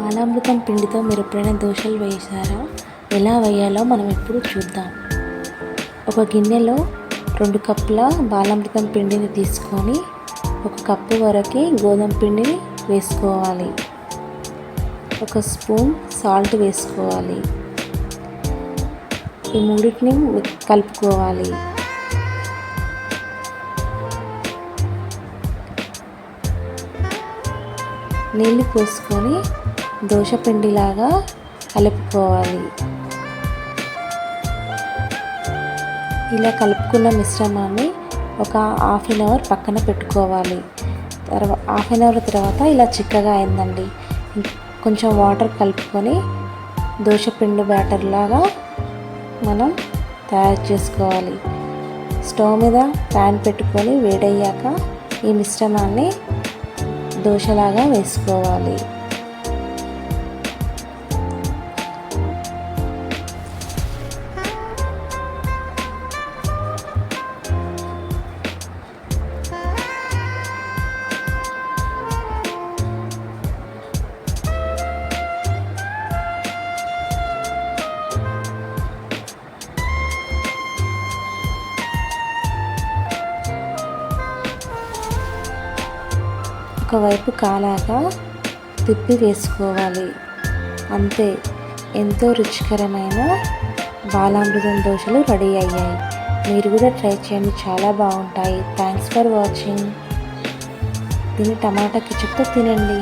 బాలామృతం పిండితో మీరు ఎప్పుడైనా దోశలు వేసారా? ఎలా వేయాలో మనం ఇప్పుడు చూద్దాం. ఒక గిన్నెలో 2 కప్పుల బాలామృతం పిండిని తీసుకొని 1 కప్పు వరకు గోధుమ పిండిని వేసుకోవాలి. 1 స్పూన్ సాల్ట్ వేసుకోవాలి. ఈ మూడింటిని కలుపుకోవాలి. నీళ్ళు పోసుకొని దోశ పిండిలాగా కలుపుకోవాలి. ఇలా కలుపుకున్న మిశ్రమాన్ని ఒక హాఫ్ అన్ అవర్ పక్కన పెట్టుకోవాలి. హాఫ్ అన్ అవర్ తర్వాత ఇలా చిక్కగా అయిందండి. కొంచెం వాటర్ కలుపుకొని దోశ పిండి బ్యాటర్ లాగా మనం తయారు చేసుకోవాలి. స్టవ్ మీద ప్యాన్ పెట్టుకొని వేడయ్యాక ఈ మిశ్రమాన్ని దోశలాగా వేసుకోవాలి. ఒకవైపు కాలాక తిప్పి వేసుకోవాలి. అంతే, ఎంతో రుచికరమైన బాలామృతం దోశలు రెడీ అయ్యాయి. మీరు కూడా ట్రై చేయండి, చాలా బాగుంటాయి. Thanks for watching. దీన్ని టమాటా కెచప్తో తినండి.